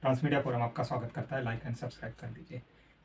Transmedia forum आपका स्वागत करता है। लाइक एंड सब्सक्राइब कर दीजिए।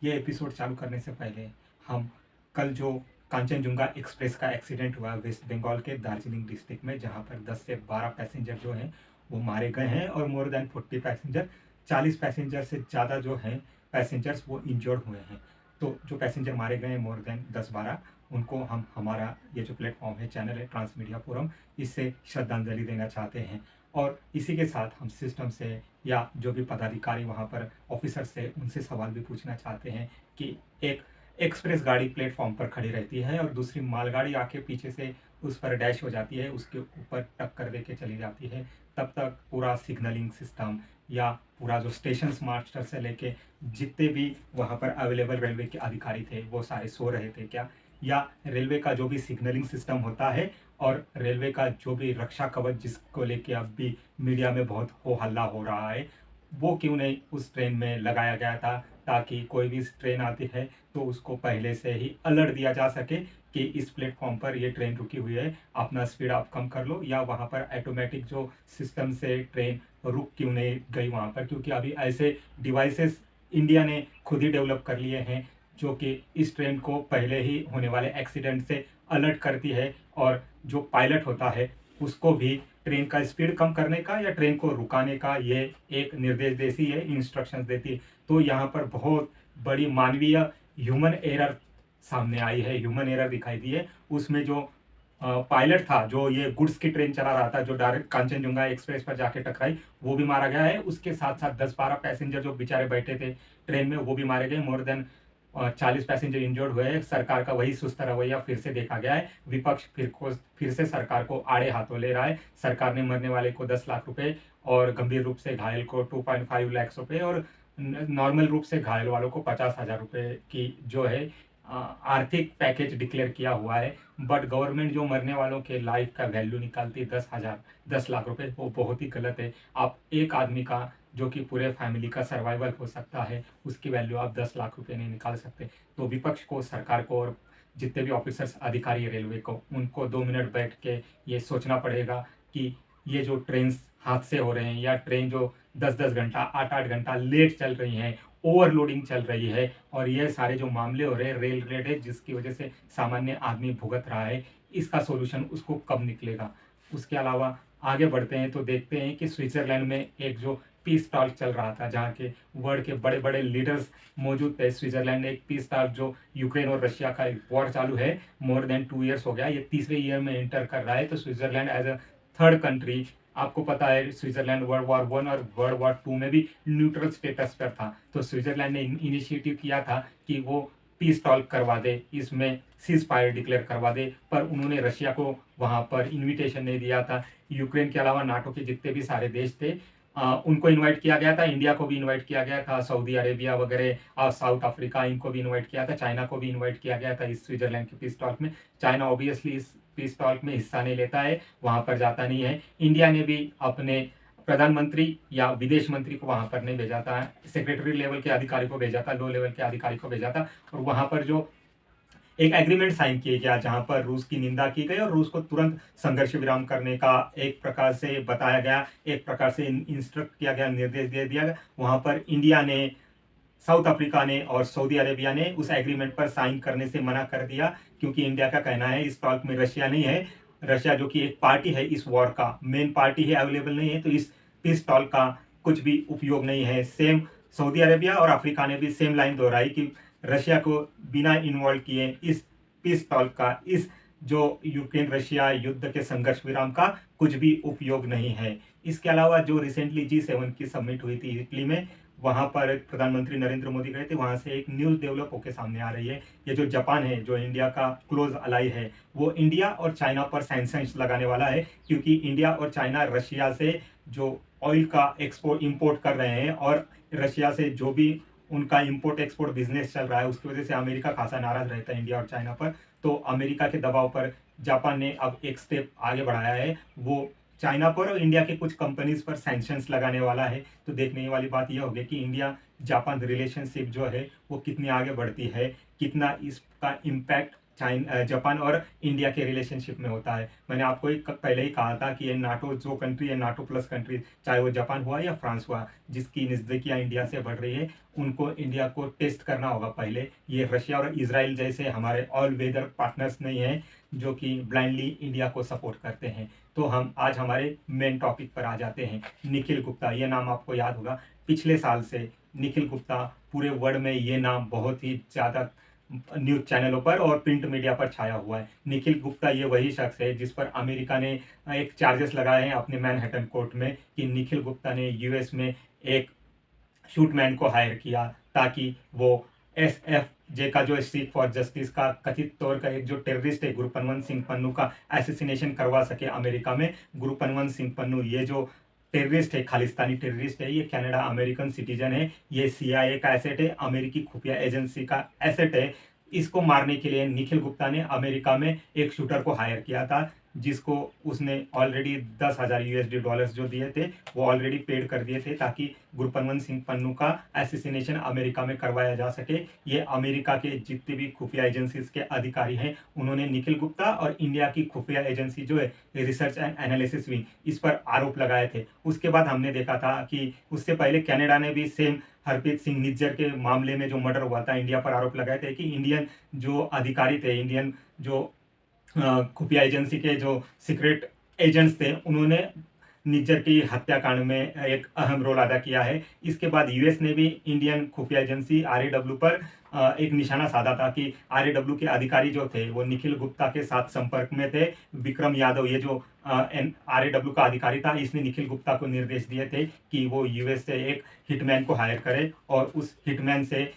ये एपिसोड चालू करने से पहले हम कल जो कांचनजुंगा एक्सप्रेस का एक्सीडेंट हुआ वेस्ट बंगाल के दार्जिलिंग डिस्ट्रिक्ट में, जहां पर 10 से 12 पैसेंजर जो हैं वो मारे गए हैं और मोर देन 40 पैसेंजर 40 पैसेंजर से ज़्यादा जो हैं पैसेंजर्स वो इंजर्ड हुए हैं। तो जो पैसेंजर मारे गए हैं मोर देन 10-12, उनको हम हमारा ये जो प्लेटफॉर्म है, चैनल है ट्रांसमीडिया फोरम, इससे श्रद्धांजलि देना चाहते हैं। और इसी के साथ हम सिस्टम से या जो भी पदाधिकारी वहाँ पर ऑफिसर से उनसे सवाल भी पूछना चाहते हैं कि एक एक्सप्रेस गाड़ी प्लेटफॉर्म पर खड़ी रहती है और दूसरी मालगाड़ी आके पीछे से उस पर डैश हो जाती है, उसके ऊपर टक्कर दे के चली जाती है, तब तक पूरा सिग्नलिंग सिस्टम या पूरा जो स्टेशन मास्टर से लेके जितने भी वहाँ पर अवेलेबल रेलवे के अधिकारी थे वो सारे सो रहे थे क्या, या रेलवे का जो भी सिग्नलिंग सिस्टम होता है और रेलवे का जो भी रक्षा कवच जिसको लेके अब भी मीडिया में बहुत हो हल्ला हो रहा है, वो क्यों नहीं उस ट्रेन में लगाया गया था, ताकि कोई भी ट्रेन आती है तो उसको पहले से ही अलर्ट दिया जा सके कि इस प्लेटफॉर्म पर ये ट्रेन रुकी हुई है, अपना स्पीड आप कम कर लो। या वहाँ पर ऑटोमेटिक जो सिस्टम से ट्रेन रुक क्यों नहीं गई वहाँ पर, क्योंकि अभी ऐसे डिवाइसेस इंडिया ने खुद ही डेवलप कर लिए हैं जो कि इस ट्रेन को पहले ही होने वाले एक्सीडेंट से अलर्ट करती है, और जो पायलट होता है उसको भी ट्रेन का स्पीड कम करने का या ट्रेन को रुकाने का ये एक निर्देश देती है, इंस्ट्रक्शंस देती है। तो यहाँ पर बहुत बड़ी मानवीय ह्यूमन एरर सामने आई है, ह्यूमन एरर दिखाई दी है। उसमें जो पायलट था, जो ये गुड्स की ट्रेन चला रहा था, जो डायरेक्ट कांचनजुंगा एक्सप्रेस पर जाके टकराई, वो भी मारा गया है। उसके साथ साथ 10-12 पैसेंजर जो बेचारे बैठे थे ट्रेन में वो भी मारे गए। मोर देन 40 पैसेंजर इंजर्ड हुए हैं। सरकार का वही सुस्त रवैया फिर से देखा गया है। विपक्ष फिर से सरकार को आड़े हाथों ले रहा है। सरकार ने मरने वाले को 10 लाख रुपए और गंभीर रूप से घायल को 2.5 लाख रुपए और नॉर्मल रूप से घायल वालों को 50,000 रुपए की जो है आर्थिक पैकेज डिक्लेयर किया हुआ है। बट गवर्नमेंट जो मरने वालों के लाइफ का वैल्यू निकालती है 10 लाख रुपए, वो बहुत ही गलत है। आप एक आदमी का जो कि पूरे फैमिली का सर्वाइवल हो सकता है, उसकी वैल्यू आप 10 लाख रुपए नहीं निकाल सकते। तो विपक्ष को, सरकार को और जितने भी ऑफिसर्स अधिकारी रेलवे को, उनको 2 मिनट बैठ के ये सोचना पड़ेगा कि ये जो ट्रेन हादसे हो रहे हैं या ट्रेन जो 10-10 घंटा 8-8 घंटा लेट चल रही हैं, ओवरलोडिंग चल रही है, और ये सारे जो मामले हो रहे हैं रेल रिलेटेड जिसकी वजह से सामान्य आदमी भुगत रहा है, इसका सोल्यूशन उसको कब निकलेगा। उसके अलावा आगे बढ़ते हैं तो देखते हैं कि स्विट्जरलैंड में एक जो पीस टॉक चल रहा था, जहाँ के वर्ल्ड के बड़े बड़े लीडर्स मौजूद थे। स्विट्जरलैंड एक पीस टॉक, जो यूक्रेन और रशिया का एक वॉर चालू है, मोर देन 2 ईयर्स हो गया, ये तीसरे ईयर में एंटर कर रहा है। तो Switzerland as a third country, आपको पता है स्विट्जरलैंड वर्ल्ड वॉर 1 और वर्ल्ड वॉर 2 में भी न्यूट्रल स्टेटस पर था। तो स्विट्जरलैंड ने इनिशिएटिव किया था कि वो पीस टॉक करवा दे, इसमें सीज फायर डिक्लेयर करवा दे, पर उन्होंने रशिया को वहां पर इनविटेशन नहीं दिया था। यूक्रेन के अलावा नाटो के जितने भी सारे देश थे उनको इनवाइट किया गया था, इंडिया को भी इनवाइट किया गया था, सऊदी अरेबिया वगैरह और साउथ अफ्रीका, इनको भी इनवाइट किया था, चाइना को भी इनवाइट किया गया था इस स्विट्जरलैंड के पीस टॉक में। चाइना ऑब्वियसली इस पीस टॉक में हिस्सा नहीं लेता है, वहां पर जाता नहीं है। इंडिया ने भी अपने प्रधानमंत्री या विदेश मंत्री को वहां पर नहीं भेजा था, सेक्रेटरी लेवल के अधिकारी को भेजा था, लो लेवल के अधिकारी को भेजा था, और वहां पर जो एक एग्रीमेंट साइन किया गया जहां पर रूस की निंदा की गई और रूस को तुरंत संघर्ष विराम करने का एक प्रकार से बताया गया, एक प्रकार से इंस्ट्रक्ट किया गया, निर्देश दे दिया गया। वहां पर इंडिया ने, साउथ अफ्रीका ने और सऊदी अरेबिया ने उस एग्रीमेंट पर साइन करने से मना कर दिया, क्योंकि इंडिया का कहना है इस टॉक में रशिया नहीं है, रशिया जो कि एक पार्टी है इस वॉर का, मेन पार्टी है, अवेलेबल नहीं है, तो इस पीस टॉक का कुछ भी उपयोग नहीं है। सेम सऊदी अरेबिया और अफ्रीका ने भी सेम लाइन दोहराई कि रशिया को बिना इन्वॉल्व किए इस पीस टॉक का, इस जो यूक्रेन रशिया युद्ध के संघर्ष विराम का कुछ भी उपयोग नहीं है। इसके अलावा जो रिसेंटली G7 की समिट हुई थी इटली में, वहां पर प्रधानमंत्री नरेंद्र मोदी गए थे, वहां से एक न्यूज डेवलप होकर सामने आ रही है। ये जो जापान है, जो इंडिया का क्लोज अलाई है, वो इंडिया और चाइना पर सैंक्शंस लगाने वाला है, क्योंकि इंडिया और चाइना रशिया से जो ऑयल का एक्सपोर्ट इंपोर्ट कर रहे हैं, और रशिया से जो भी उनका इंपोर्ट एक्सपोर्ट बिजनेस चल रहा है, उसकी वजह से अमेरिका खासा नाराज रहता है इंडिया और चाइना पर। तो अमेरिका के दबाव पर जापान ने अब एक स्टेप आगे बढ़ाया है, वो चाइना पर और इंडिया के कुछ कंपनीज पर सैंक्शंस लगाने वाला है। तो देखने वाली बात यह होगी कि इंडिया जापान रिलेशनशिप जो है वो कितनी आगे बढ़ती है, कितना इसका इम्पैक्ट जापान और इंडिया के रिलेशनशिप में होता है। मैंने आपको एक पहले ही कहा था कि ये नाटो जो कंट्री है, नाटो प्लस कंट्री, चाहे वो जापान हुआ या फ्रांस हुआ, जिसकी नज़दीकियाँ इंडिया से बढ़ रही है, उनको इंडिया को टेस्ट करना होगा पहले। ये रशिया और इसराइल जैसे हमारे ऑल वेदर पार्टनर्स नहीं हैं जो कि ब्लाइंडली इंडिया को सपोर्ट करते हैं। तो हम आज हमारे मेन टॉपिक पर आ जाते हैं। निखिल गुप्ता, ये नाम आपको याद होगा, पिछले साल से निखिल गुप्ता पूरे वर्ल्ड में ये नाम बहुत ही ज़्यादा न्यूज़ चैनलों पर और प्रिंट मीडिया पर छाया हुआ है। निखिल गुप्ता ये वही शख्स है जिस पर अमेरिका ने एक चार्जेस लगाए हैं अपने मैनहट्टन कोर्ट में कि निखिल गुप्ता ने यूएस में एक शूटमैन को हायर किया ताकि वो एसएफजे का जो सीख फॉर जस्टिस का कथित तौर का एक जो टेररिस्ट है गुरपनवंत सिंह पन्नू का एसेसिनेशन करवा सके अमेरिका में। गुरपनवंत सिंह पन्नू ये जो टेररिस्ट है, खालिस्तानी टेररिस्ट है, ये कनाडा अमेरिकन सिटीजन है, ये सीआईए का एसेट है, अमेरिकी खुफिया एजेंसी का एसेट है। इसको मारने के लिए निखिल गुप्ता ने अमेरिका में एक शूटर को हायर किया था, जिसको उसने ऑलरेडी 10,000 यूएसडी डॉलर्स जो दिए थे वो ऑलरेडी पेड कर दिए थे ताकि गुरपनवंत सिंह पन्नू का एसेसिनेशन अमेरिका में करवाया जा सके। ये अमेरिका के जितने भी खुफिया एजेंसीज के अधिकारी हैं उन्होंने निखिल गुप्ता और इंडिया की खुफिया एजेंसी जो है रिसर्च एंड एनालिसिस विंग, इस पर आरोप लगाए थे। उसके बाद हमने देखा था कि उससे पहले कनाडा ने भी सेम हरप्रीत सिंह निज्जर के मामले में जो मर्डर हुआ था, इंडिया पर आरोप लगाए थे कि इंडियन जो अधिकारी थे, इंडियन जो खुफिया एजेंसी के जो सीक्रेट एजेंट्स थे, उन्होंने निज्जर की हत्याकांड में एक अहम रोल अदा किया है। इसके बाद यूएस ने भी इंडियन खुफिया एजेंसी आरएडब्ल्यू पर एक निशाना साधा था कि आरएडब्ल्यू के अधिकारी जो थे वो निखिल गुप्ता के साथ संपर्क में थे। विक्रम यादव, ये जो आरएडब्ल्यू का अधिकारी था, इसने निखिल गुप्ता को निर्देश दिए थे कि वो यूएस से एक हिटमैन को हायर करे और उस हिटमैन से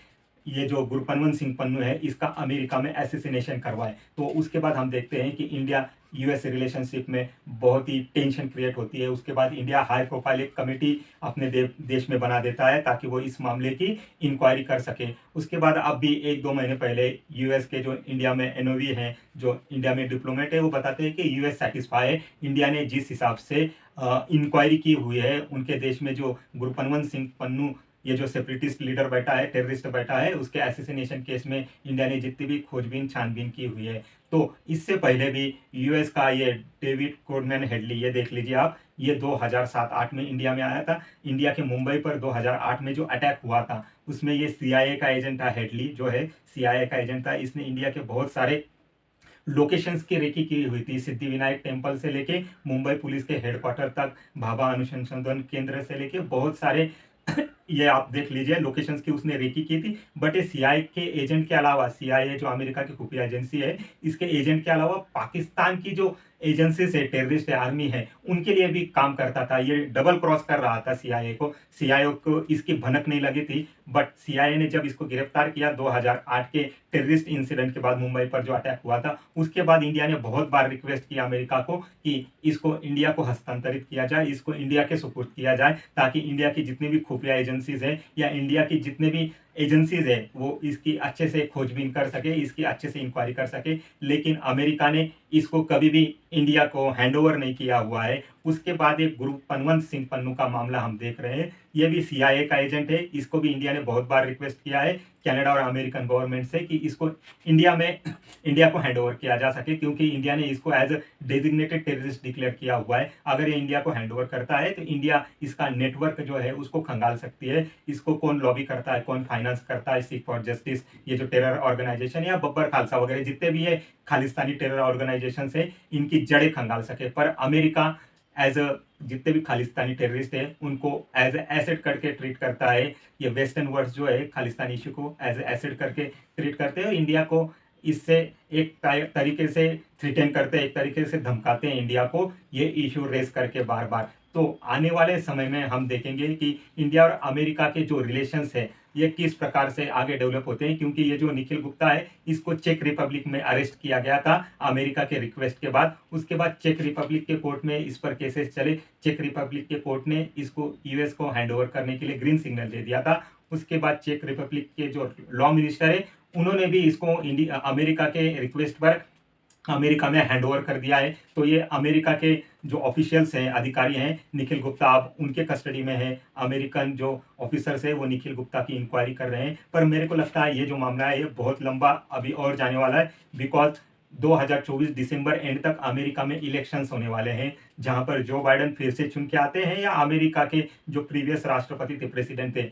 ये जो गुरपनवंत सिंह पन्नू है इसका अमेरिका में एसेसिनेशन करवाए। तो उसके बाद हम देखते हैं कि इंडिया यूएस रिलेशनशिप में बहुत ही टेंशन क्रिएट होती है। उसके बाद इंडिया हाई प्रोफाइल एक कमेटी अपने देश में बना देता है ताकि वो इस मामले की इंक्वायरी कर सके। उसके बाद अब भी 1-2 महीने पहले यूएस के जो इंडिया में एनओवी हैं, जो इंडिया में डिप्लोमेट है, वो बताते हैं कि यूएस सेटिस्फाई है इंडिया ने जिस हिसाब से इंक्वायरी की हुई है उनके देश में। जो गुरपनवंत सिंह पन्नू ये जो सेपरेटिस्ट लीडर बैठा है, टेररिस्ट बैठा है, उसके एसेसिनेशन केस में इंडिया ने जितनी भी खोजबीन छानबीन की हुई है। तो इससे पहले भी यूएस का ये डेविड कोडमैन हेडली, ये देख लीजिए आप, ये 2007-8 में इंडिया में आया था। इंडिया के मुंबई पर 2008 में जो अटैक हुआ था उसमें ये सीआईए का एजेंट था। हेडली जो है सीआईए का एजेंट था। इसने इंडिया के बहुत सारे लोकेशंस की रेकी की हुई थी, सिद्धिविनायक टेम्पल से लेके मुंबई पुलिस के हेडक्वार्टर तक, भाभा अनुसंधान केंद्र से लेके बहुत सारे ये आप देख लीजिए लोकेशंस की उसने रेकी की थी। बट ये सीआईए के एजेंट के अलावा, सीआईए जो अमेरिका की खुफिया एजेंसी है, इसके एजेंट के अलावा पाकिस्तान की जो एजेंसीज है, टेररिस्ट है, आर्मी है, उनके लिए भी काम करता था। ये डबल क्रॉस कर रहा था सीआईए को। सीआईए को इसकी भनक नहीं लगी थी, बट सीआईए ने जब इसको गिरफ्तार किया 2008 के टेररिस्ट इंसिडेंट के बाद, मुंबई पर जो अटैक हुआ था, उसके बाद इंडिया ने बहुत बार रिक्वेस्ट किया अमेरिका को कि इसको इंडिया को हस्तांतरित किया जाए, इसको इंडिया के सुपुर्द किया जाए ताकि इंडिया की जितनी भी खुफिया एजेंसीज है या इंडिया की जितने भी एजेंसीज है वो इसकी अच्छे से खोजबीन कर सके, इसकी अच्छे से इंक्वायरी कर सके। लेकिन अमेरिका ने इसको कभी भी इंडिया को हैंडओवर नहीं किया हुआ है। उसके बाद एक गुरपनवंत सिंह पन्नू का मामला हम देख रहे हैं, ये भी सीआईए का एजेंट है। इसको भी इंडिया ने बहुत बार रिक्वेस्ट किया है कनाडा और अमेरिकन गवर्नमेंट से कि इसको इंडिया को हैंडओवर किया जा सके, क्योंकि इंडिया ने इसको as a designated terrorist declare किया हुआ है। अगर ये इंडिया को हैंडओवर करता है तो इंडिया इसका नेटवर्क जो है उसको खंगाल सकती है। इसको कौन लॉबी करता है, कौन फाइनेंस करता है, सीख फॉर जस्टिस, ये जो टेरर ऑर्गेनाइजेशन या बब्बर खालसा वगैरह जितने भी है खालिस्तानी टेरर ऑर्गेनाइजेशन है, इनकी जड़ें खंगाल सके। पर अमेरिका एज अ जितने भी खालिस्तानी टेररिस्ट है उनको एज ए एसेट करके ट्रीट करता है। ये वेस्टर्न वर्ल्ड जो है खालिस्तानी इशू को एज ए एसेट करके ट्रीट करते हैं और इंडिया को इससे एक तरीके से थ्रेटन करते हैं, एक तरीके से धमकाते हैं इंडिया को ये इशू रेस करके बार बार। तो आने वाले समय में हम देखेंगे कि इंडिया और अमेरिका के जो रिलेशंस है ये किस प्रकार से आगे डेवलप होते हैं, क्योंकि ये जो निखिल गुप्ता है इसको चेक रिपब्लिक में अरेस्ट किया गया था अमेरिका के रिक्वेस्ट के बाद। उसके बाद चेक रिपब्लिक के कोर्ट में इस पर केसेस चले। चेक रिपब्लिक के कोर्ट ने इसको यूएस को हैंडओवर करने के लिए ग्रीन सिग्नल दे दिया था। उसके बाद चेक रिपब्लिक के जो लॉ मिनिस्टर है उन्होंने भी इसको अमेरिका के रिक्वेस्ट पर अमेरिका में हैंडओवर कर दिया है। तो ये अमेरिका के जो ऑफिशियल्स हैं, अधिकारी हैं, निखिल गुप्ता अब उनके कस्टडी में है। अमेरिकन जो ऑफिसर्स है वो निखिल गुप्ता की इंक्वायरी कर रहे हैं। पर मेरे को लगता है ये जो मामला है ये बहुत लंबा अभी और जाने वाला है, बिकॉज 2024 दिसंबर एंड तक अमेरिका में इलेक्शंस होने वाले हैं, जहां पर जो बाइडन फिर से चुन के आते हैं या अमेरिका के जो प्रीवियस राष्ट्रपति थे, प्रेसिडेंट थे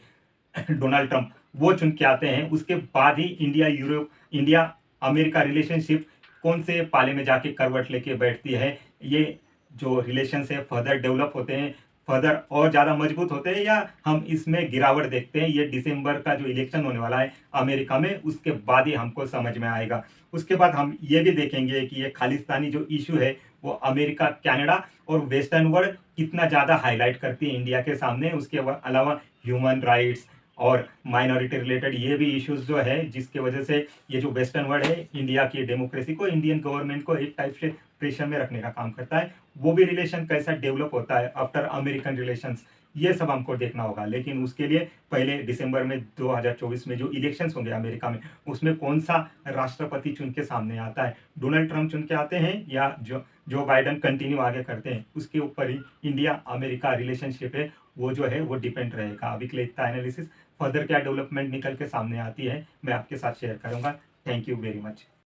डोनाल्ड ट्रंप, वो चुन के आते हैं। उसके बाद ही इंडिया अमेरिका रिलेशनशिप कौन से पाले में जाके करवट लेके बैठती है, ये जो रिलेशन है फर्दर डेवलप होते हैं, फर्दर और ज़्यादा मजबूत होते हैं, या हम इसमें गिरावट देखते हैं। ये दिसंबर का जो इलेक्शन होने वाला है अमेरिका में, उसके बाद ही हमको समझ में आएगा। उसके बाद हम ये भी देखेंगे कि ये खालिस्तानी जो इशू है वो अमेरिका, कनाडा और वेस्टर्न वर्ल्ड कितना ज़्यादा हाईलाइट करती है इंडिया के सामने। उसके अलावा ह्यूमन राइट्स और माइनॉरिटी रिलेटेड ये भी इश्यूज जो है, जिसके वजह से ये जो वेस्टर्न वर्ल्ड है इंडिया की डेमोक्रेसी को, इंडियन गवर्नमेंट को एक टाइप से प्रेशर में रखने का काम करता है। वो भी रिलेशन कैसा डेवलप होता है आफ्टर अमेरिकन रिलेशंस, ये सब हमको देखना होगा। लेकिन उसके लिए पहले दिसंबर में 2024 में जो इलेक्शंस होंगे अमेरिका में, उसमें कौन सा राष्ट्रपति चुन के सामने आता है, डोनाल्ड ट्रंप चुन के आते हैं या जो बाइडन कंटिन्यू आगे करते हैं, उसके ऊपर ही इंडिया अमेरिका रिलेशनशिप है वो जो है वो डिपेंड रहेगा। अभी के लिए इतना एनालिसिस, फर्दर क्या डेवलपमेंट निकल के सामने आती है मैं आपके साथ शेयर करूंगा। Thank you very much.